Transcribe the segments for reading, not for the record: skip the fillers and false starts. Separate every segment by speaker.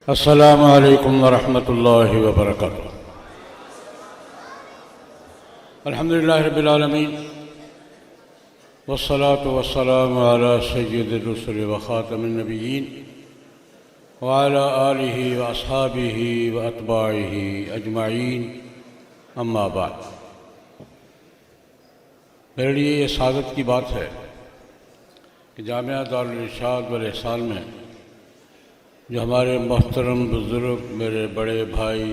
Speaker 1: السلام علیکم ورحمۃ اللہ وبرکاتہ۔ الحمدللہ رب العالمین والصلاة والسلام علی سید الرسل وخاتم النبیین وعلی آلہ واصحابہ واتباعہ اجمعین، اما بعد۔ میرے لیے یہ سعادت کی بات ہے کہ جامعہ دارالارشاد والاحسان میں جو ہمارے محترم بزرگ میرے بڑے بھائی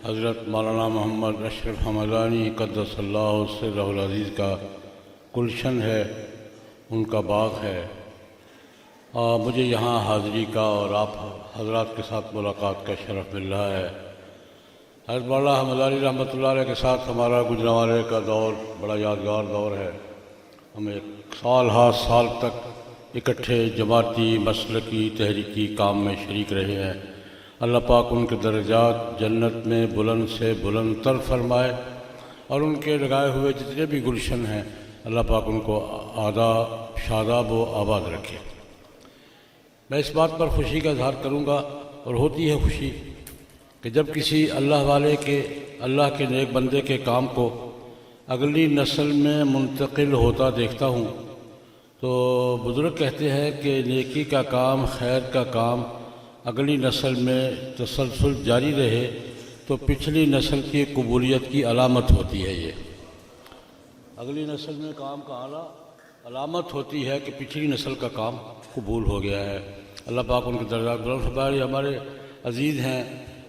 Speaker 1: حضرت مولانا محمد اشرف حمدانی قدس اللہ سرہ العزیز کا گلشن ہے، ان کا باغ ہے، اور مجھے یہاں حاضری کا اور آپ حضرات کے ساتھ ملاقات کا شرف مل رہا ہے۔ حضرت مولانا حمدانی رحمۃ اللہ علیہ کے ساتھ ہمارا گجرانوالے کا دور بڑا یادگار دور ہے۔ ہم ایک سال ہر سال تک اکٹھے جماعتی مسلکی تحریکی کام میں شریک رہے ہیں۔ اللہ پاک ان کے درجات جنت میں بلند سے بلند تر فرمائے، اور ان کے لگائے ہوئے جتنے بھی گلشن ہیں اللہ پاک ان کو آداب شاداب و آباد رکھے۔ میں اس بات پر خوشی کا اظہار کروں گا، اور ہوتی ہے خوشی، کہ جب کسی اللہ کے نیک بندے کے کام کو اگلی نسل میں منتقل ہوتا دیکھتا ہوں تو بزرگ کہتے ہیں کہ نیکی کا کام، خیر کا کام اگلی نسل میں تسلسل جاری رہے تو پچھلی نسل کی قبولیت کی علامت ہوتی ہے۔ یہ اگلی نسل میں کام کا اعلیٰ علامت ہوتی ہے کہ پچھلی نسل کا کام قبول ہو گیا ہے۔ اللہ پاک ان کے درجات بلند فرمائے۔ ہمارے عزیز ہیں،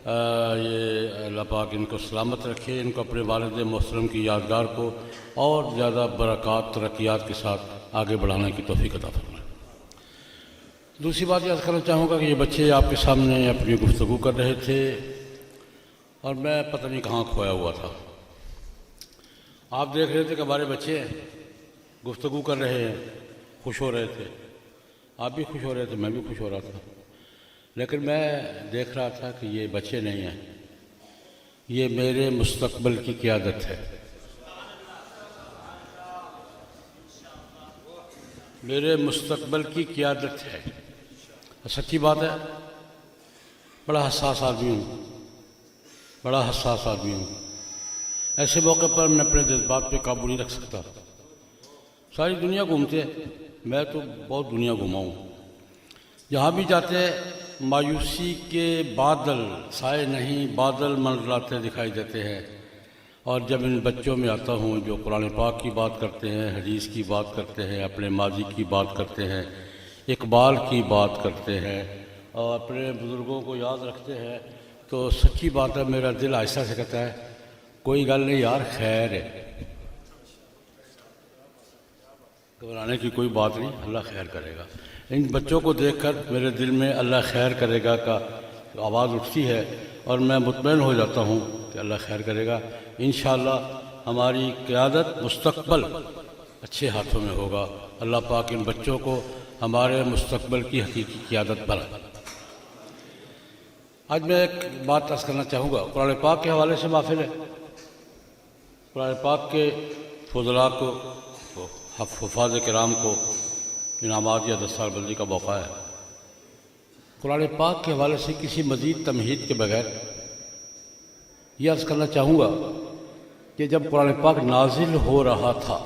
Speaker 1: یہ اللہ پاک ان کو سلامت رکھے، ان کو اپنے والد محترم کی یادگار کو اور زیادہ برکات ترقیات کے ساتھ آگے بڑھانے کی توفیق عطا فرمائے۔ دوسری بات یہ عرض کرنا چاہوں گا کہ یہ بچے آپ کے سامنے اپنی گفتگو کر رہے تھے اور میں پتہ نہیں کہاں کھویا ہوا تھا۔ آپ دیکھ رہے تھے کہ ہمارے بچے گفتگو کر رہے ہیں، خوش ہو رہے تھے، آپ بھی خوش ہو رہے تھے، میں بھی خوش ہو رہا تھا، لیکن میں دیکھ رہا تھا کہ یہ بچے نہیں ہیں، یہ میرے مستقبل کی قیادت ہے، میرے مستقبل کی قیادت ہے۔ سچی بات ہے، بڑا حساس آدمی ہوں، بڑا حساس آدمی ہوں۔ ایسے موقع پر میں اپنے جذبات پہ قابو نہیں رکھ سکتا۔ ساری دنیا گھومتے ہیں، میں تو بہت دنیا گھوما ہوں، جہاں بھی جاتے مایوسی کے بادل، سائے نہیں بادل منڈلاتے دکھائی دیتے ہیں، اور جب ان بچوں میں آتا ہوں جو قرآن پاک کی بات کرتے ہیں، حدیث کی بات کرتے ہیں، اپنے ماضی کی بات کرتے ہیں، اقبال کی بات کرتے ہیں، اور اپنے بزرگوں کو یاد رکھتے ہیں، تو سچی بات ہے میرا دل آہستہ سے کہتا ہے کوئی گل نہیں یار، خیر ہے، گھبرانے کی کوئی بات نہیں، اللہ خیر کرے گا۔ ان بچوں کو دیکھ کر میرے دل میں اللہ خیر کرے گا کا آواز اٹھتی ہے، اور میں مطمئن ہو جاتا ہوں کہ اللہ خیر کرے گا۔ انشاءاللہ ہماری قیادت مستقبل اچھے ہاتھوں میں ہوگا۔ اللہ پاک ان بچوں کو ہمارے مستقبل کی حقیقی قیادت بنائے۔ آج میں ایک بات عرض کرنا چاہوں گا، قرآن پاک کے حوالے سے محفل ہے، قرآن پاک کے فضلاء کو، حفاظ کرام کو انعامات یا دستار بندی کا موقع ہے۔ قرآن پاک کے حوالے سے کسی مزید تمہید کے بغیر یہ عرض کرنا چاہوں گا کہ جب قرآن پاک نازل ہو رہا تھا،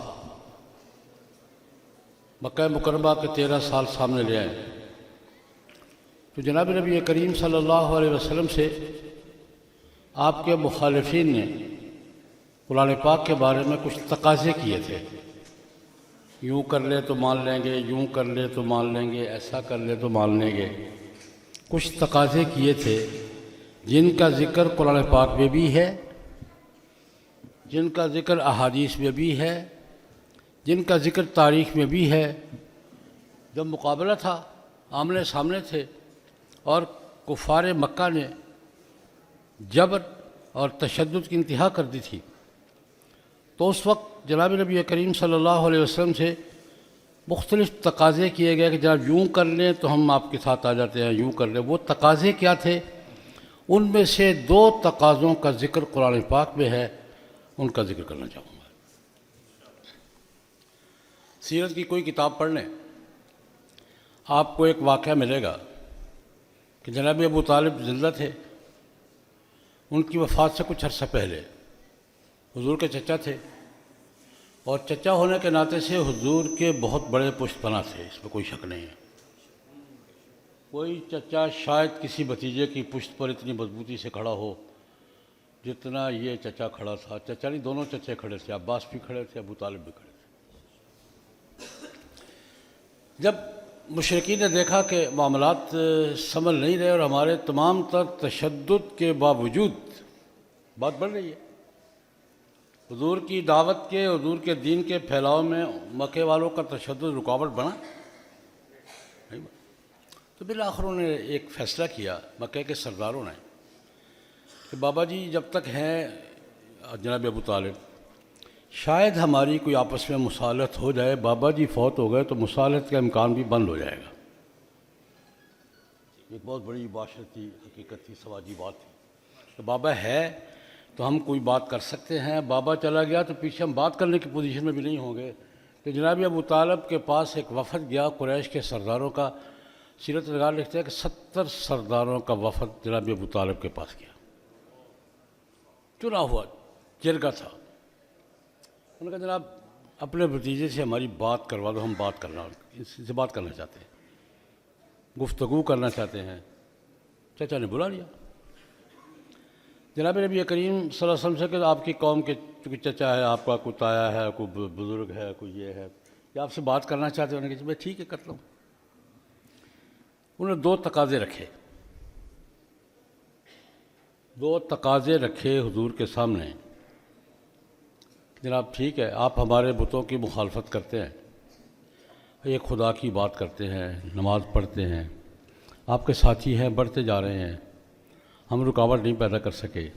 Speaker 1: مکہ مکرمہ کے 13 سال سامنے لے آئے، تو جناب نبی کریم صلی اللہ علیہ وسلم سے آپ کے مخالفین نے قرآن پاک کے بارے میں کچھ تقاضے کیے تھے، یوں کر لے تو مان لیں گے، یوں کر لے تو مان لیں گے، ایسا کر لے تو مان لیں گے، کچھ تقاضے کیے تھے جن کا ذکر قرآن پاک میں بھی ہے، جن کا ذکر احادیث میں بھی ہے، جن کا ذکر تاریخ میں بھی ہے۔ جب مقابلہ تھا، آمنے سامنے تھے، اور کفار مکہ نے جبر اور تشدد کی انتہا کر دی تھی، تو اس وقت جناب نبی کریم صلی اللہ علیہ وسلم سے مختلف تقاضے کیے گئے کہ جناب یوں کر لیں تو ہم آپ کے ساتھ آ جاتے ہیں، یوں کر لیں۔ وہ تقاضے کیا تھے؟ ان میں سے 2 تقاضوں کا ذکر قرآن پاک میں ہے، ان کا ذکر کرنا چاہوں گا۔ سیرت کی کوئی کتاب پڑھ لیں، آپ کو ایک واقعہ ملے گا کہ جناب ابو طالب زندہ تھے، ان کی وفات سے کچھ عرصہ پہلے حضور کے چچا تھے، اور چچا ہونے کے ناطے سے حضور کے بہت بڑے پشت پناہ تھے، اس میں کوئی شک نہیں ہے۔ کوئی چچا شاید کسی بھتیجے کی پشت پر اتنی مضبوطی سے کھڑا ہو جتنا یہ چچا کھڑا تھا۔ چچا نہیں، دونوں چچے کھڑے تھے، عباس بھی کھڑے تھے، ابو طالب بھی کھڑے تھے۔ جب مشرکین نے دیکھا کہ معاملات سنبھل نہیں رہے اور ہمارے تمام تر تشدد کے باوجود بات بڑھ رہی ہے، حضور کی دعوت کے، حضور کے دین کے پھیلاؤ میں مکے والوں کا تشدد رکاوٹ بنا، تو بالآخر انہوں نے ایک فیصلہ کیا مکے کے سرداروں نے کہ بابا جی جب تک ہیں جناب ابو طالب، شاید ہماری کوئی آپس میں مصالحت ہو جائے، بابا جی فوت ہو گئے تو مصالحت کا امکان بھی بند ہو جائے گا۔ ایک بہت بڑی معاشرتی حقیقت تھی، سماجی بات تھی کہ بابا ہے تو ہم کوئی بات کر سکتے ہیں، بابا چلا گیا تو پیچھے ہم بات کرنے کی پوزیشن میں بھی نہیں ہوں گے۔ کہ جناب ابو طالب کے پاس ایک وفد گیا قریش کے سرداروں کا، سیرت نگار لکھتے ہیں کہ 70 سرداروں کا وفد جناب ابو طالب کے پاس گیا، چنا ہوا جرگہ تھا۔ انہوں نے کہا جناب اپنے بھتیجے سے ہماری بات کروا دو، ہم بات کرنا، اس سے بات کرنا چاہتے ہیں، گفتگو کرنا چاہتے ہیں۔ چچا نے بلا لیا جناب نبی کریم صلی اللہ علیہ وسلم سے کہ آپ کی قوم کے چونکہ چچا ہے، آپ کا کوئی تایا ہے، کوئی بزرگ ہے، کوئی یہ ہے، یا آپ سے بات کرنا چاہتے ہیں۔ انہوں نے کہا میں ٹھیک ہے کرتا ہوں۔ انہوں نے دو تقاضے رکھے حضور کے سامنے۔ جناب ٹھیک ہے، آپ ہمارے بتوں کی مخالفت کرتے ہیں، ایک خدا کی بات کرتے ہیں، نماز پڑھتے ہیں، آپ کے ساتھی ہیں، بڑھتے جا رہے ہیں، ہم رکاوٹ نہیں پیدا کر سکے۔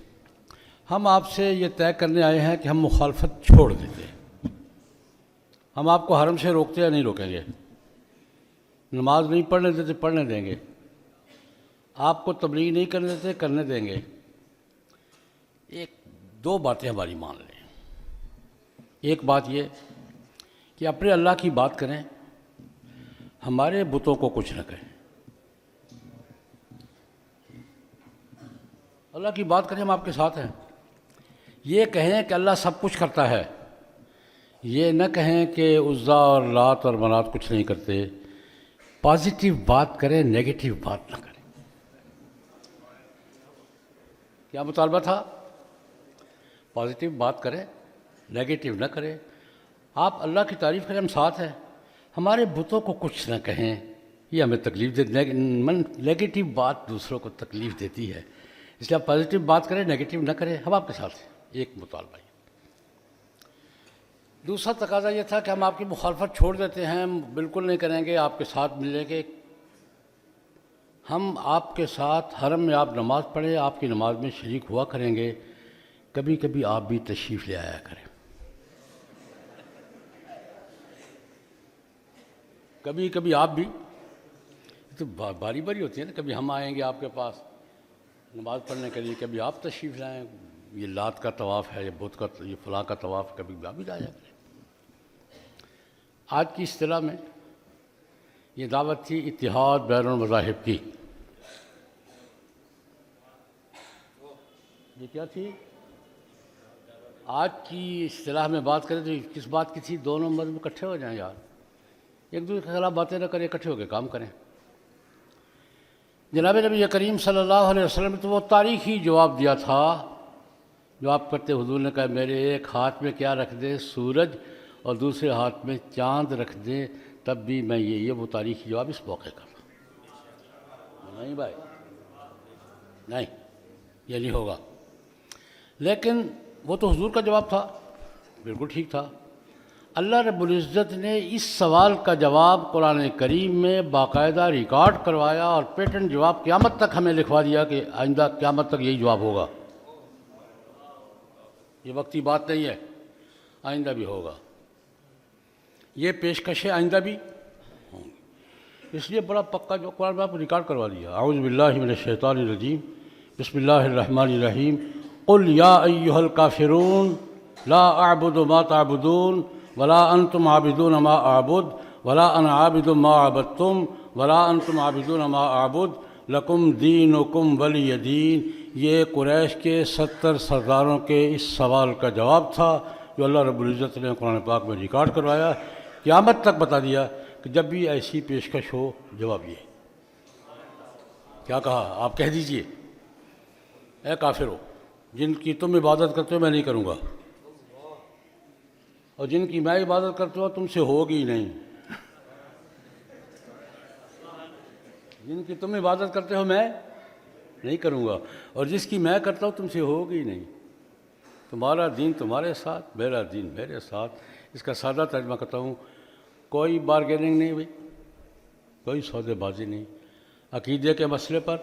Speaker 1: ہم آپ سے یہ طے کرنے آئے ہیں کہ ہم مخالفت چھوڑ دیتے ہیں، ہم آپ کو حرم سے روکتے یا نہیں روکیں گے، نماز نہیں پڑھنے دیتے پڑھنے دیں گے، آپ کو تبلیغ نہیں کرنے دیتے کرنے دیں گے، دو باتیں ہماری مان لیں۔ ایک بات یہ کہ اپنے اللہ کی بات کریں، ہمارے بتوں کو کچھ نہ کہیں، اللہ کی بات کریں، ہم آپ کے ساتھ ہیں۔ یہ کہیں کہ اللہ سب کچھ کرتا ہے، یہ نہ کہیں کہ عزا اور لات اور منات کچھ نہیں کرتے۔ پازیٹیو بات کریں، نیگیٹو بات نہ کریں۔ کیا مطالبہ تھا؟ پازیٹیو بات کریں، نیگیٹو نہ کریں۔ آپ اللہ کی تعریف کریں، ہم ساتھ ہیں، ہمارے بتوں کو کچھ نہ کہیں، یہ ہمیں تکلیف نیگیٹو بات دوسروں کو تکلیف دیتی ہے، اس لیے آپ پازیٹیو بات کریں، نیگیٹو نہ کریں، ہم آپ کے ساتھ ہیں۔ ایک مطالبہ یہ۔ دوسرا تقاضا یہ تھا کہ ہم آپ کی مخالفت چھوڑ دیتے ہیں، ہم بالکل نہیں کریں گے، آپ کے ساتھ ملیں گے، ہم آپ کے ساتھ حرم میں آپ نماز پڑھیں، آپ کی نماز میں شریک ہوا کریں گے، کبھی کبھی آپ بھی تشریف لے آیا کریں، کبھی کبھی آپ بھی، تو باری باری ہوتی ہے نا، کبھی ہم آئیں گے آپ کے پاس نماز پڑھنے کے لیے، کبھی آپ تشریف لائیں، یہ لات کا طواف ہے، یہ بت کا، یہ فلاں کا طواف، کبھی آپ بھی لایا کریں۔ آج کی اصطلاح میں یہ دعوت تھی اتحاد بین المذاہب کی۔ یہ کیا تھی؟ آج کی اصطلاح میں بات کریں تو کس بات کی تھی؟ دونوں مذہب اکٹھے ہو جائیں یار، ایک دوسرے کے خلاف باتیں نہ کریں، اکٹھے ہو کے کام کریں۔ جناب نبی کریم صلی اللہ علیہ وسلم نے تو وہ تاریخی جواب دیا تھا، جواب کرتے حضور نے کہا میرے ایک ہاتھ میں کیا رکھ دیں سورج اور دوسرے ہاتھ میں چاند رکھ دیں تب بھی میں یہ وہ تاریخی جواب اس موقع کا۔ نہیں بھائی، نہیں، یہ نہیں ہوگا۔ لیکن وہ تو حضور کا جواب تھا، بالکل ٹھیک تھا۔ اللہ رب العزت نے اس سوال کا جواب قرآن کریم میں باقاعدہ ریکارڈ کروایا اور پیٹنٹ جواب قیامت تک ہمیں لکھوا دیا کہ آئندہ قیامت تک یہی جواب ہوگا۔ یہ وقتی بات نہیں ہے، آئندہ بھی ہوگا، یہ پیشکشیں آئندہ بھی ہوں گی، اس لیے بڑا پکا جو قرآن میں آپ ریکارڈ کروا دیا۔ اعوذ باللہ من الشیطان الرجیم، بسم اللہ الرحمن الرحیم، قل یا ایہا الکافرون لا اعبد ما تعبدون ولا انتم عابدون ما اعبد ولا انا عابد ما عبدتم ولا انتم عابدون ما اعبد لکم دینکم ولی دین، یہ قریش کے 70 سرداروں کے اس سوال کا جواب تھا جو اللہ رب العزت نے قرآن پاک میں ریکارڈ کروایا، قیامت تک بتا دیا کہ جب بھی ایسی پیشکش ہو جواب یہ کیا کہا، آپ کہہ دیجئے اے کافرو، جن کی تم عبادت کرتے ہو میں نہیں کروں گا، اور جن کی میں عبادت کرتا ہوں تم سے ہوگی ہی نہیں، جن کی تم عبادت کرتے ہو میں نہیں کروں گا، اور جس کی میں کرتا ہوں تم سے ہوگی ہی نہیں، تمہارا دین تمہارے ساتھ، میرا دین میرے ساتھ۔ اس کا سادہ ترجمہ کرتا ہوں، کوئی بارگیننگ نہیں ہوئی، کوئی سودے بازی نہیں، عقیدے کے مسئلے پر،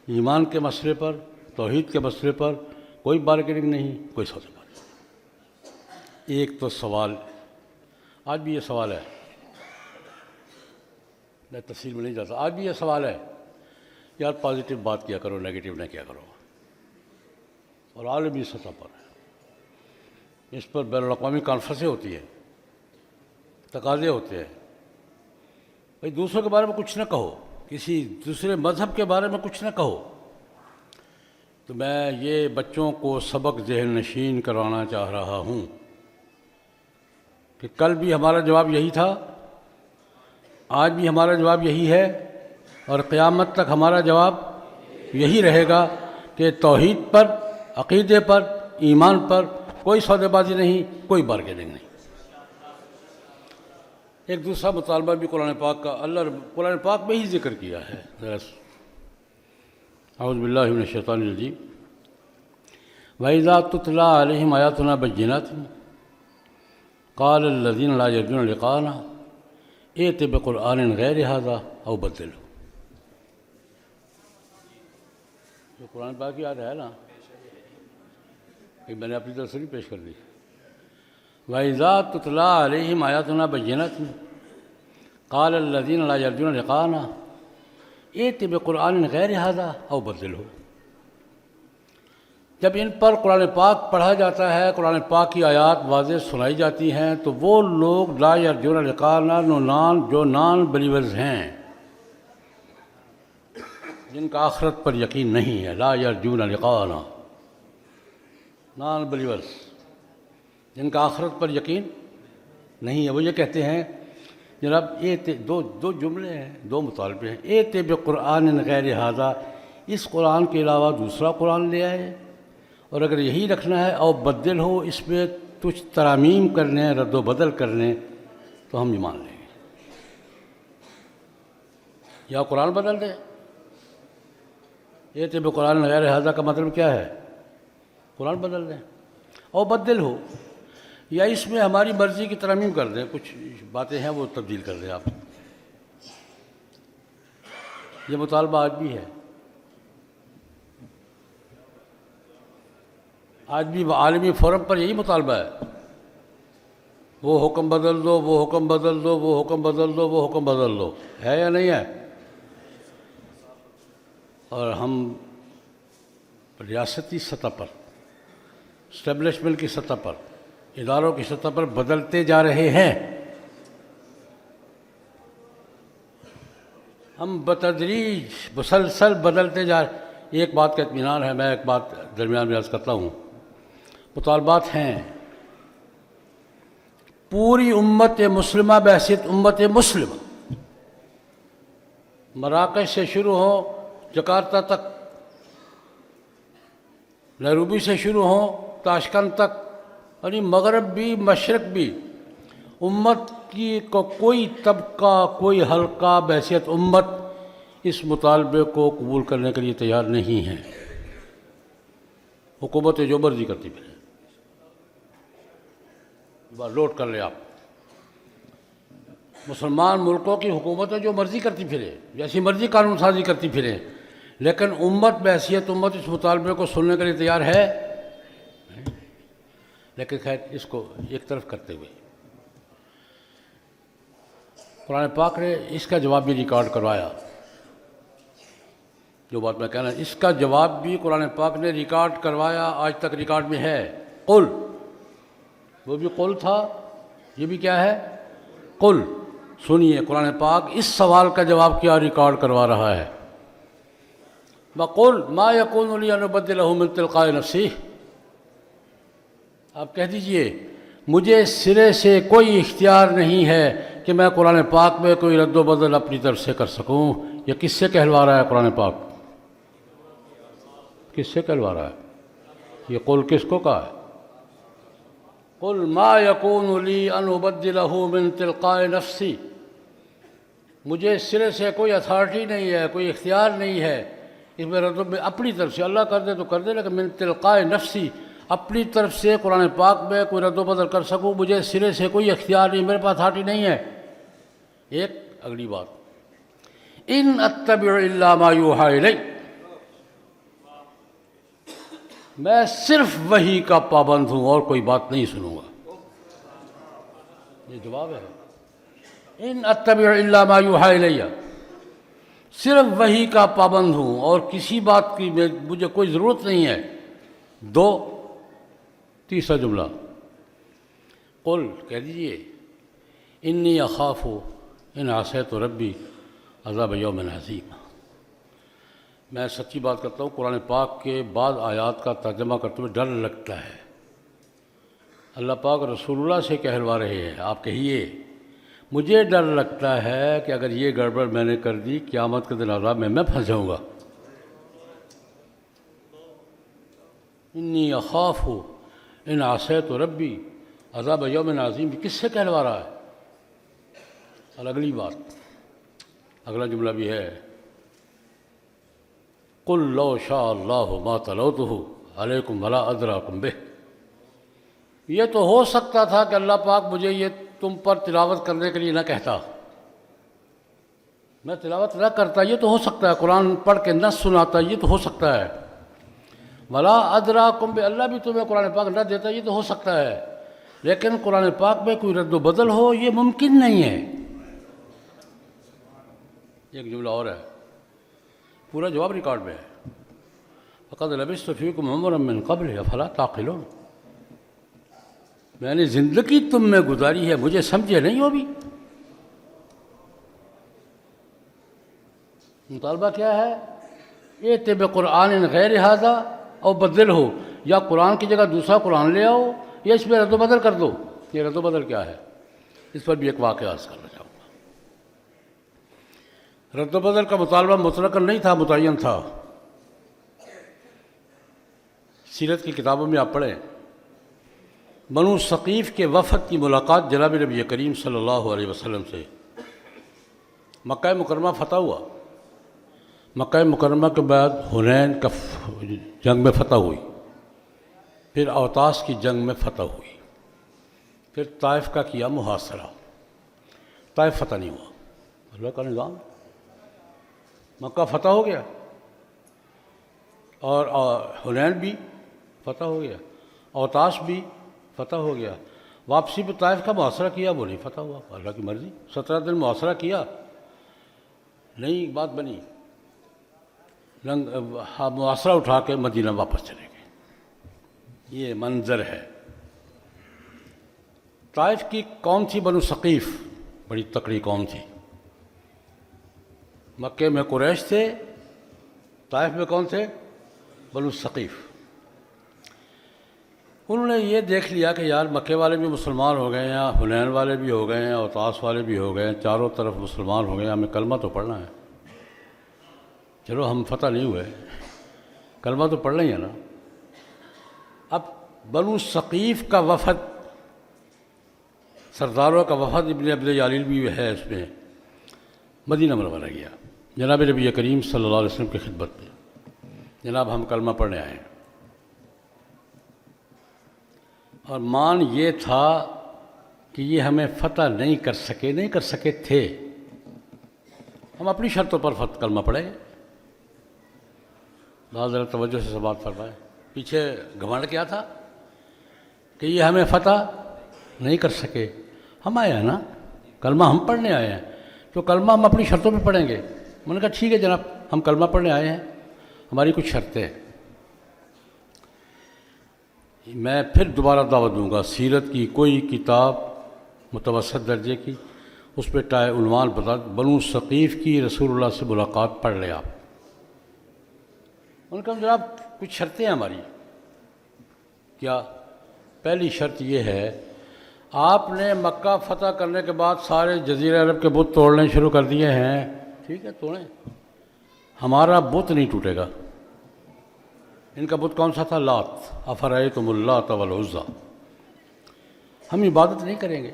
Speaker 1: ایمان کے مسئلے پر، توحید کے مسئلے پر کوئی بارگیننگ نہیں، کوئی سودے بازی۔ ایک تو سوال، آج بھی یہ سوال ہے، میں تفصیل میں نہیں جاتا، آج بھی یہ سوال ہے، یار پازیٹیو بات کیا کرو، نیگیٹو نہ کیا کرو، اور عالمی سطح پر اس پر بین الاقوامی کانفرنسیں ہوتی ہیں، تقاضے ہوتے ہیں، بھائی دوسروں کے بارے میں کچھ نہ کہو، کسی دوسرے مذہب کے بارے میں کچھ نہ کہو۔ تو میں یہ بچوں کو سبق ذہن نشین کروانا چاہ رہا ہوں کہ کل بھی ہمارا جواب یہی تھا، آج بھی ہمارا جواب یہی ہے، اور قیامت تک ہمارا جواب یہی رہے گا کہ توحید پر، عقیدے پر، ایمان پر کوئی سودے بازی نہیں، کوئی بارگیننگ نہیں۔ ایک دوسرا مطالبہ بھی قرآن پاک کا اللہ قرآن پاک میں ہی ذکر کیا ہے، اعوذ باللہ من الشیطان الرجیم، وَإِذَا تُتْلَىٰ عَلَيْهِمْ آيَاتُنَا بَيِّنَاتٍ قَالَ الَّذِينَ لَا يَرْجُونَ لِقَاءَنَا ائْتِ بِقُرْآنٍ غَيْرِ هَٰذَا أَوْ بَدِّلْهُ۔ جو قرآن پاک کی یاد ہے نا، میں نے اپنی طرف سے نہیں پیش کر دی، وَإِذَا تُتْلَىٰ عَلَيْهِمْ آيَاتُنَا بَيِّنَاتٍ قَالَ الَّذِينَ لَا يَرْجُونَ لِقَاءَنَا ائْتِ بِقُرْآنٍ غَيْرِ هَٰذَا أَوْ بَدِّلْهُ۔ جب ان پر قرآن پاک پڑھا جاتا ہے، قرآن پاک کی آیات واضح سنائی جاتی ہیں، تو وہ لوگ لا یرجون لقاءنا، جو نان بلیورز ہیں، جن کا آخرت پر یقین نہیں ہے، لا یرجون لقاءنا، نان بلیورز جن کا آخرت پر یقین نہیں ہے، وہ یہ کہتے ہیں جناب، دو جملے ہیں، دو مطالبے ہیں، ایت بقرآن غیر ھذا، اس قرآن کے علاوہ دوسرا قرآن لے آئے، اور اگر یہی رکھنا ہے او بدل ہو، اس میں کچھ ترامیم کرنے، رد و بدل کرنے، تو ہم ایمان لیں گے، یا قرآن بدل دیں۔ ایت بقرآن غیر ھذا کا مطلب کیا ہے؟ قرآن بدل دیں، او بدل ہو، یا اس میں ہماری مرضی کی ترامیم کر دیں، کچھ باتیں ہیں وہ تبدیل کر دیں آپ۔ یہ مطالبہ آج بھی ہے، آج بھی عالمی فورم پر یہی مطالبہ ہے، وہ حکم بدل دو، وہ حکم بدل دو، وہ حکم بدل دو، وہ حکم بدل دو، ہے یا نہیں ہے؟ اور ہم ریاستی سطح پر، اسٹیبلشمنٹ کی سطح پر، اداروں کی سطح پر بدلتے جا رہے ہیں، ہم بتدریج مسلسل بدلتے جا رہے ہیں۔ ایک بات کا اطمینان ہے، میں ایک بات درمیان میں عرض کرتا ہوں، مطالبات ہیں، پوری امت مسلمہ بحیثیت امت مسلمہ، مراکش سے شروع ہو جکارتہ تک، نیروبی سے شروع ہو تاشکند تک، یعنی مغرب بھی مشرق بھی، امت کی کوئی طبقہ، کوئی حلقہ بحیثیت امت اس مطالبے کو قبول کرنے کے لیے تیار نہیں ہے۔ حکومت جو مرضی کرتی پھرے، نوٹ کر لیں آپ، مسلمان ملکوں کی حکومتیں جو مرضی کرتی پھرے، جیسی مرضی قانون سازی کرتی پھریں، لیکن امت بحیثیت امت اس مطالبے کو سننے کے لیے تیار ہے۔ لیکن خیر، اس کو ایک طرف کرتے ہوئے قرآن پاک نے اس کا جواب بھی ریکارڈ کروایا، جو بات میں کہنا ہے، اس کا جواب بھی قرآن پاک نے ریکارڈ کروایا، آج تک ریکارڈ میں ہے۔ قل، وہ بھی قل تھا، یہ بھی کیا ہے؟ قل۔ سنیے قرآن پاک اس سوال کا جواب کیا ریکارڈ کروا رہا ہے، وقل ما یکون لی ان ابدلہ من تلقاء نفسی، آپ کہہ دیجئے مجھے سرے سے کوئی اختیار نہیں ہے کہ میں قرآن پاک میں کوئی رد و بدل اپنی طرف سے کر سکوں۔ یہ کس سے کہلوا رہا ہے قرآن پاک؟ کس سے کہلوا رہا ہے؟ یہ قل کس کو کہا ہے؟ قل ما یکون لی ان ابدلہ من تلقاء نفسی، مجھے سرے سے کوئی اتھارٹی نہیں ہے، کوئی اختیار نہیں ہے اس میں رد و بدل اپنی طرف سے، اللہ کر دے تو کر دے، لیکن من تلقاء نفسی اپنی طرف سے قرآن پاک میں کوئی رد و بدل کر سکوں، مجھے سرے سے کوئی اختیار نہیں، میرے پاس اتھارٹی نہیں ہے۔ ایک اگلی بات، ان اتبع الا ما یوحی الی، میں صرف وحی کا پابند ہوں اور کوئی بات نہیں سنوں گا۔ یہ جواب ہے، ان اتبع الا ما یوحی الی، صرف وحی کا پابند ہوں اور کسی بات کی مجھے کوئی ضرورت نہیں ہے۔ دو، تیسرا جملہ، قل کہہ دیجئے انی اخاف ان عصیت ربی عذاب یوم عظیم، میں سچی بات کرتا ہوں قرآن پاک کے بعض آیات کا ترجمہ کرتے ہوئے ڈر لگتا ہے۔ اللہ پاک رسول اللہ سے کہلوا رہے ہیں، آپ کہیے مجھے ڈر لگتا ہے کہ اگر یہ گڑبڑ میں نے کر دی قیامت کے دن عذاب میں پھنس جاؤں گا۔ انی اخاف ان عصیت ربی عذاب یوم عظیم، کس سے کہلوا رہا ہے؟ اور اگلی بات، اگلا جملہ بھی ہے، قل لو شاء اللہ ما تلوتہ علیکم ولا ادراکم بہ، یہ تو ہو سکتا تھا کہ اللہ پاک مجھے یہ تم پر تلاوت کرنے کے لیے نہ کہتا، میں تلاوت نہ کرتا، یہ تو ہو سکتا ہے، قرآن پڑھ کے نہ سناتا، یہ تو ہو سکتا ہے، ولا ادراکم بہ، اللہ بھی تمہیں قرآن پاک نہ دیتا، یہ تو ہو سکتا ہے، لیکن قرآن پاک میں کوئی رد و بدل ہو یہ ممکن نہیں ہے۔ ایک جملہ اور ہے، پورا جواب ریکارڈ میں ہے، فقد لبثت فیکم عمرا من قبل افلا تعقلون، میں نے زندگی تم میں گزاری ہے، مجھے سمجھے نہیں ہو بھی۔ مطالبہ کیا ہے؟ ائت بقرآن غیر ھذا او بدل ہو، یا قرآن کی جگہ دوسرا قرآن لے آؤ یا اس میں رد و بدل کر دو۔ یہ رد و بدل کیا ہے؟ اس پر بھی ایک واقعہ عرض کرنا چاہوں گا۔ رد و بدل کا مطالبہ مطلقاً نہیں تھا، متعین تھا۔ سیرت کی کتابوں میں آپ پڑھیں، بنو ثقیف کے وفد کی ملاقات جناب نبی کریم صلی اللہ علیہ وسلم سے، مکہ مکرمہ فتح ہوا، مکہ مکرمہ کے بعد حنین کا جنگ میں فتح ہوئی، پھر اوطاس کی جنگ میں فتح ہوئی، پھر طائف کا کیا محاصرہ، طائف فتح نہیں ہوا، اللہ کا نظام، مکہ فتح ہو گیا اور حنین بھی فتح ہو گیا، اوطاس بھی فتح ہو گیا، واپسی پہ طائف کا محاصرہ کیا، وہ نہیں فتح ہوا، اللہ کی مرضی، 17 دن محاصرہ کیا، نہیں بات بنی، محاصرہ اٹھا کے مدینہ واپس چلے گئے۔ یہ منظر ہے۔ طائف کی قوم تھی بنو ثقیف، بڑی تکڑی قوم تھی، مکے میں قریش تھے، طائف میں کون تھے؟ بنو ثقیف۔ انہوں نے یہ دیکھ لیا کہ یار مکے والے بھی مسلمان ہو گئے ہیں، حنین والے بھی ہو گئے ہیں، اوطاس والے بھی ہو گئے ہیں، چاروں طرف مسلمان ہو گئے ہیں، ہمیں کلمہ تو پڑھنا ہے، چلو ہم فتح نہیں ہوئے، کلمہ تو پڑھنا ہی ہے نا۔ اب بنو ثقیف کا وفد، سرداروں کا وفد، ابن عبد یالیل بھی ہے اس میں، مدینہ منورہ گیا جناب نبی کریم صلی اللہ علیہ وسلم کی خدمت میں، جناب ہم کلمہ پڑھنے آئے ہیں، اور مان یہ تھا کہ یہ ہمیں فتح نہیں کر سکے تھے، ہم اپنی شرطوں پر کلمہ پڑھیں۔ ذرا توجہ سے بات فرمائیں، پیچھے گھمنڈ کیا تھا کہ یہ ہمیں فتح نہیں کر سکے، ہم آئے ہیں نا، کلمہ ہم پڑھنے آئے ہیں، تو کلمہ ہم اپنی شرطوں پہ پڑھیں گے۔ میں نے کہا ٹھیک ہے جناب، ہم کلمہ پڑھنے آئے ہیں، ہماری کچھ شرطیں ہیں۔ میں پھر دوبارہ دعوت دوں گا، سیرت کی کوئی کتاب متوسط درجے کی، اس پہ عنوان بتا، بنو ثقیف کی رسول اللہ سے ملاقات، پڑھ لیں آپ، ان کا جناب کچھ شرطیں ہیں ہماری. کیا؟ پہلی شرط یہ ہے آپ نے مکہ فتح کرنے کے بعد سارے جزیرہ عرب کے بت توڑنے شروع کر دیے ہیں. ٹھیک ہے توڑیں, ہمارا بت نہیں ٹوٹے گا. ان کا بت کون سا تھا؟ لات. افرأیتم اللات والعزیٰ. ہم عبادت نہیں کریں گے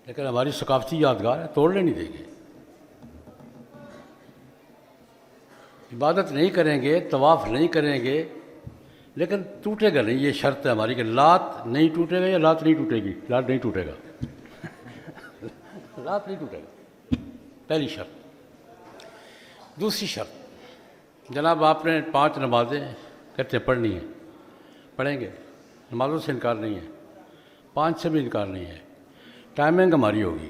Speaker 1: لیکن ہماری ثقافتی یادگار ہے, توڑنے نہیں دیں گے. عبادت نہیں کریں گے, طواف نہیں کریں گے, لیکن ٹوٹے گا نہیں. یہ شرط ہے ہماری کہ لات نہیں ٹوٹے گا یا لات نہیں ٹوٹے گی. لات نہیں ٹوٹے گا. لات نہیں ٹوٹے گا, پہلی شرط. دوسری شرط, جناب آپ نے 5 نمازیں کہتے ہیں پڑھنی ہیں, پڑھیں گے. نمازوں سے انکار نہیں ہے, 5 سے بھی انکار نہیں ہے. ٹائمنگ ہماری ہوگی.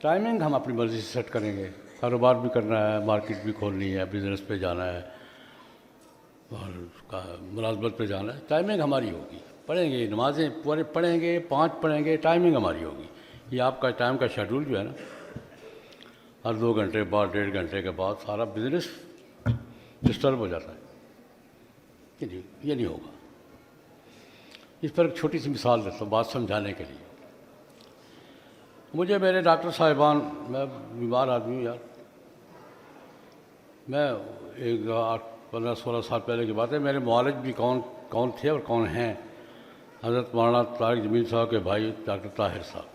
Speaker 1: ٹائمنگ ہم اپنی مرضی سے سیٹ کریں گے. کاروبار بھی کرنا ہے, مارکیٹ بھی کھولنی ہے, بزنس پہ جانا ہے اور ملازمت پہ جانا ہے. ٹائمنگ ہماری ہوگی. پڑھیں گے نمازیں پورے پڑھیں گے, 5 پڑھیں گے, ٹائمنگ ہماری ہوگی. یہ آپ کا ٹائم کا شیڈول جو ہے نا, ہر 2 گھنٹے بعد 1.5 گھنٹے کے بعد سارا بزنس ڈسٹرب ہو جاتا ہے. یہ نہیں ہوگا. اس پر ایک چھوٹی سی مثال دیتا ہوں بات سمجھانے کے لیے. مجھے میرے ڈاکٹر صاحبان, میں بیمار آدمی ہوں یار, میں 15-16 سال پہلے کی بات ہے, میرے معالج بھی کون تھے اور کون ہیں, حضرت مولانا طارق جمیل صاحب کے بھائی ڈاکٹر طاہر صاحب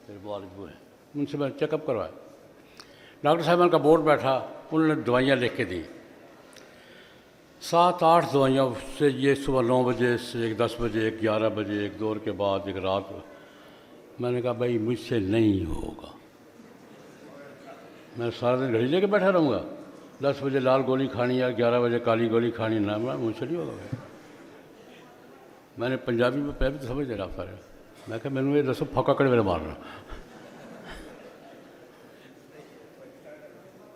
Speaker 1: میرے معالج وہ ہیں. ان سے میں نے چیک اپ کروایا. ڈاکٹر صاحبان کا بورڈ بیٹھا, انہوں نے دوائیاں لکھ کے دیں. 7-8 دوائیاں سے, یہ صبح 9 بجے سے, ایک 10 بجے, ایک 11 بجے, ایک دور کے بعد, ایک رات. میں نے کہا بھائی مجھ سے نہیں ہوگا, میں سارا دن گھڑی لے کے بیٹھا رہوں گا. 10 بجے لال گولی کھانی ہے, 11 بجے کالی گولی کھانی, نہ مجھ سے نہیں ہوگا بھائی. میں نے پنجابی میں پہلے تو سمجھ دے رہا سارے. میں کہا میں نے یہ دسو پھکا کڑے میرے مارنا,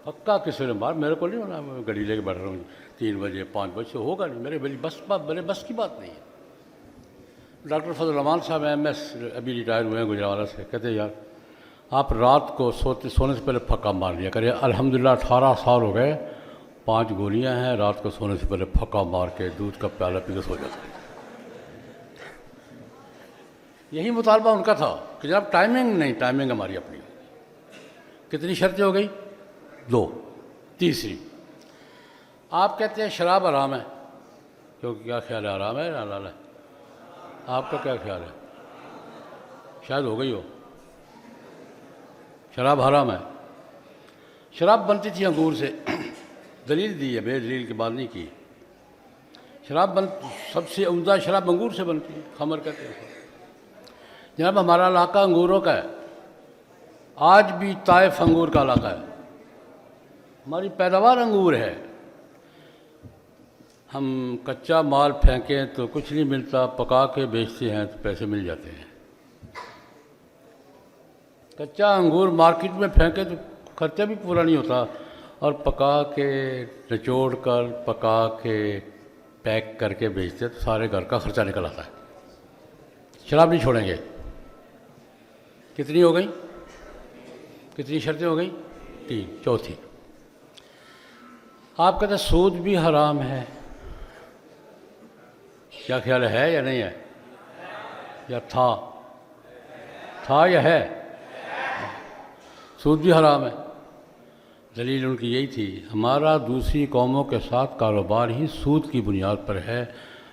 Speaker 1: پکا کس نے مار, میرے کو نہیں ہونا. میں گاڑی لے کے بیٹھ رہا ہوں 3 بجے 5 بجے سے, ہوگا نہیں. میرے بس کی بات نہیں ہے. ڈاکٹر فضل الرحمان صاحب MS ابھی ریٹائر ہوئے ہیں گجرانوالہ سے, کہتے ہیں یار آپ رات کو سونے سے پہلے پھکا مار لیا کرے. الحمدللہ 18 سال ہو گئے, 5 گولیاں ہیں, رات کو سونے سے پہلے پھکا مار کے دودھ کا پیالہ پی کے سو جاتا ہے. یہی مطالبہ ان کا تھا کہ جناب ٹائمنگ نہیں, ٹائمنگ ہماری اپنی. کتنی شرطیں ہو گئی؟ 2. تیسری, آپ کہتے ہیں شراب حرام ہے, کیونکہ کیا خیال ہے, حرام ہے یا حلال ہے؟ آپ کا کیا خیال ہے؟ شاید ہو گئی ہو. شراب حرام ہے. شراب بنتی تھی انگور سے, دلیل دی ہے, بے دلیل کی بات نہیں کی. شراب سب سے عمدہ شراب انگور سے بنتی ہے, خمر کہتے ہیں. جناب ہمارا علاقہ انگوروں کا ہے, آج بھی طائف انگور کا علاقہ ہے, ہماری پیداوار انگور ہے. ہم کچا مال پھینکیں تو کچھ نہیں ملتا, پکا کے بیچتے ہیں تو پیسے مل جاتے ہیں. کچا انگور مارکیٹ میں پھینکے تو خرچہ بھی پورا نہیں ہوتا, اور پکا کے نچوڑ کر پکا کے پیک کر کے بیچتے تو سارے گھر کا خرچہ نکل آتا ہے. شراب نہیں چھوڑیں گے. کتنی ہو گئی؟ کتنی شرطیں ہو گئیں؟ 3. چوتھی, آپ کہتے ہیں سود بھی حرام ہے. کیا خیال ہے یا نہیں ہے؟ یا تھا یا ہے؟ سود بھی حرام ہے. دلیل ان کی یہی تھی, ہمارا دوسری قوموں کے ساتھ کاروبار ہی سود کی بنیاد پر ہے,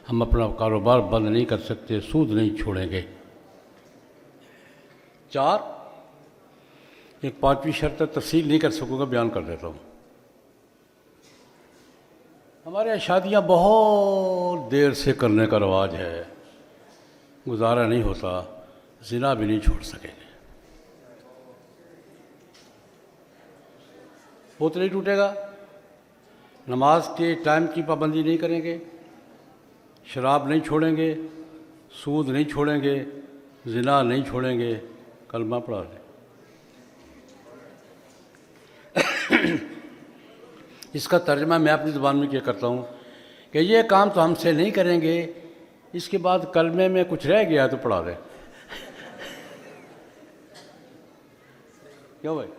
Speaker 1: ہم اپنا کاروبار بند نہیں کر سکتے, سود نہیں چھوڑیں گے. 4, ایک 5ویں شرط تفصیل نہیں کر سکوں گا, بیان کر دیتا ہوں. ہمارے یہاں شادیاں بہت دیر سے کرنے کا رواج ہے, گزارا نہیں ہوتا, زنا بھی نہیں چھوڑ سکیں گے. بت نہیں ٹوٹے گا, نماز کے ٹائم کی پابندی نہیں کریں گے, شراب نہیں چھوڑیں گے, سود نہیں چھوڑیں گے, زنا نہیں چھوڑیں گے. کلمہ پڑھا لیں. اس کا ترجمہ میں اپنی زبان میں کیا کرتا ہوں کہ یہ کام تو ہم سے نہیں کریں گے, اس کے بعد کلمے میں کچھ رہ گیا تو پڑھا دیں. کیوں بھائی؟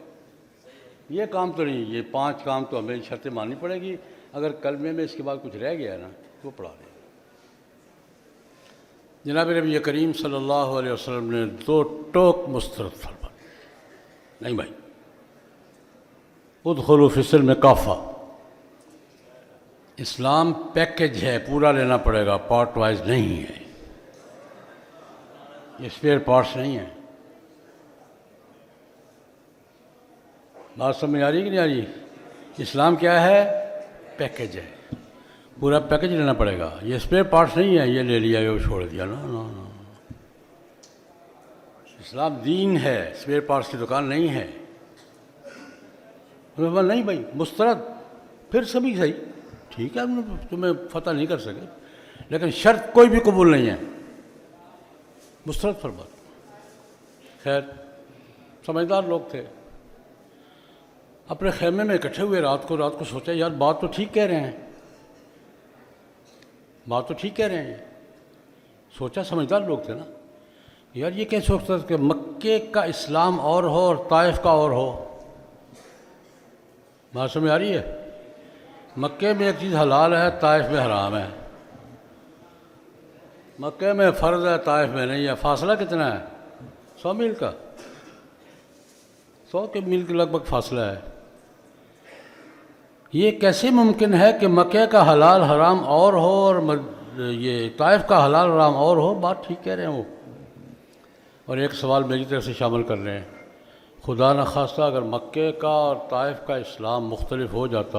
Speaker 1: یہ کام تو نہیں، یہ 5 کام تو ہمیں شرطیں ماننی پڑے گی. اگر کلمے میں اس کے بعد کچھ رہ گیا نا تو پڑھا دیں. جناب نبی کریم صلی اللہ علیہ وسلم نے 2 ٹوک مسترد فرما. نہیں بھائی، ادخلوا فی السلم کافہ. اسلام پیکج ہے، پورا لینا پڑے گا، پارٹ وائز نہیں ہے. یہ اسپیئر پارٹس نہیں ہیں. بات سمجھ آ رہی کہ نہیں آ رہی؟ اسلام کیا ہے؟ پیکج ہے، پورا پیکج لینا پڑے گا. یہ اسپیئر پارٹس نہیں ہے، یہ لے لیا یہ چھوڑ دیا. نا اسلام دین ہے، اسپیئر پارٹس کی دکان نہیں ہے. نہیں بھائی مسترد، پھر سبھی صحیح ٹھیک ہے، تمہیں فتح نہیں کر سکے، لیکن شرط کوئی بھی قبول نہیں ہے. مسترد فرما. خیر سمجھدار لوگ تھے، اپنے خیمے میں اکٹھے ہوئے. رات کو سوچا یار بات تو ٹھیک کہہ رہے ہیں، بات تو ٹھیک کہہ رہے ہیں. سوچا، سمجھدار لوگ تھے نا. یار یہ کیسے سوچتا کہ مکے کا اسلام اور ہو اور طائف کا اور ہو؟ بات سمجھ آ رہی ہے؟ مکے میں ایک چیز حلال ہے، طائف میں حرام ہے. مکے میں فرض ہے، طائف میں نہیں ہے. فاصلہ کتنا ہے؟ 100 میل کا، 100 میل کے لگ بھگ فاصلہ ہے. یہ کیسے ممکن ہے کہ مکے کا حلال حرام اور ہو اور یہ طائف کا حلال حرام اور ہو؟ بات ٹھیک کہہ رہے ہیں وہ. اور ایک سوال میری طرف سے شامل کر رہے ہیں. خدا نخواستہ اگر مکے کا اور طائف کا اسلام مختلف ہو جاتا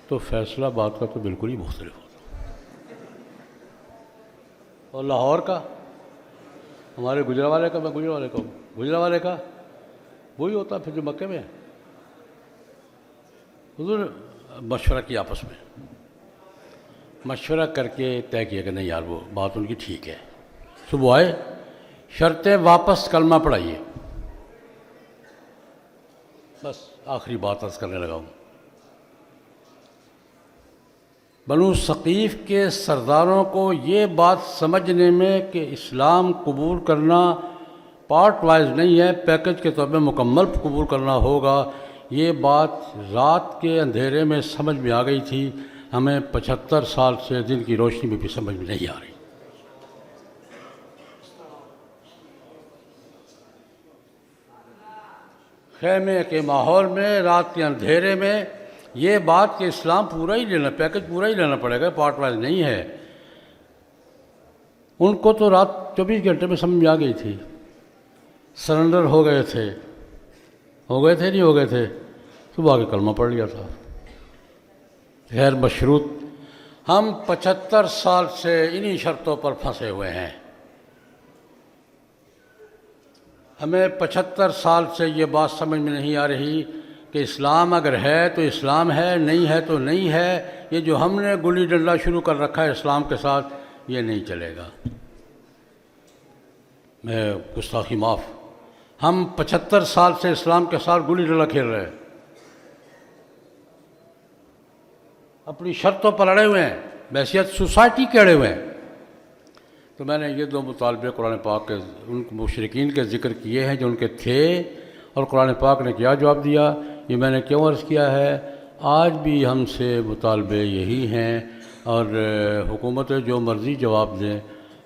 Speaker 1: تو فیصلہ بات کا تو بالکل ہی مختلف ہوتا. اور لاہور کا، ہمارے گجرانوالے کا، میں گجرانوالے کا ہوں، گجرانوالے کا وہی ہوتا پھر جو مکے میں ہے. حضور مشورہ کیا، آپس میں مشورہ کر کے طے کیا کہ نہیں یار وہ بات ان کی ٹھیک ہے. صبح آئے، شرطیں واپس، کلمہ پڑھائیے. بس آخری بات عرض کرنے لگا ہوں. بنو ثقیف کے سرداروں کو یہ بات سمجھنے میں کہ اسلام قبول کرنا پارٹ وائز نہیں ہے، پیکج کے طور پہ مکمل قبول کرنا ہوگا، یہ بات رات کے اندھیرے میں سمجھ میں آ گئی تھی. ہمیں 75 سال سے دن کی روشنی میں بھی سمجھ میں نہیں آ رہی. خیمے کے ماحول میں، رات کے اندھیرے میں یہ بات کہ اسلام پورا ہی لینا، پیکج پورا ہی لینا پڑے گا، پارٹ وائز نہیں ہے. ان کو تو رات 24 گھنٹے میں سمجھ میں آ گئی تھی. سرنڈر ہو گئے تھے نہیں ہو گئے تھے، صبح کے کلمہ پڑھ لیا تھا غیر مشروط. ہم 75 سال سے انہی شرطوں پر پھنسے ہوئے ہیں. ہمیں 75 سال سے یہ بات سمجھ میں نہیں آ رہی کہ اسلام اگر ہے تو اسلام ہے، نہیں ہے تو نہیں ہے. یہ جو ہم نے گلی ڈنڈا شروع کر رکھا ہے اسلام کے ساتھ، یہ نہیں چلے گا. میں گستاخی معاف. ہم 75 سال سے اسلام کے ساتھ گلی ڈنڈا کھیل رہے ہیں، اپنی شرطوں پر اڑے ہوئے ہیں، بحیثیت سوسائٹی کے اڑے ہوئے ہیں. تو میں نے یہ 2 مطالبے قرآن پاک کے ان مشرکین کے ذکر کیے ہیں جو ان کے تھے، اور قرآن پاک نے کیا جواب دیا. یہ میں نے کیوں عرض کیا ہے؟ آج بھی ہم سے مطالبے یہی ہیں، اور حکومت جو مرضی جواب دیں،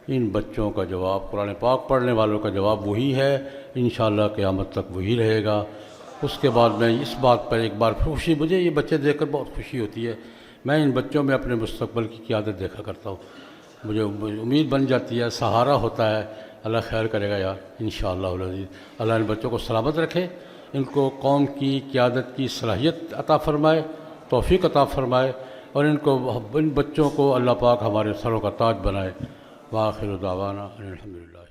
Speaker 1: ان بچوں کا جواب، قرآن پاک پڑھنے والوں کا جواب وہی ہے. انشاءاللہ قیامت تک وہی رہے گا. اس کے بعد میں اس بات پر ایک بار خوشی، مجھے یہ بچے دیکھ کر بہت خوشی ہوتی ہے. میں ان بچوں میں اپنے مستقبل کی قیادت دیکھا کرتا ہوں، مجھے امید بن جاتی ہے، سہارا ہوتا ہے. اللہ خیر کرے گا یار انشاءاللہ العزیز. اللہ ان بچوں کو سلامت رکھے، ان کو قوم کی قیادت کی صلاحیت عطا فرمائے، توفیق عطا فرمائے، اور ان بچوں کو اللہ پاک ہمارے سروں کا تاج بنائے. وآخر دعوانا الحمدللہ.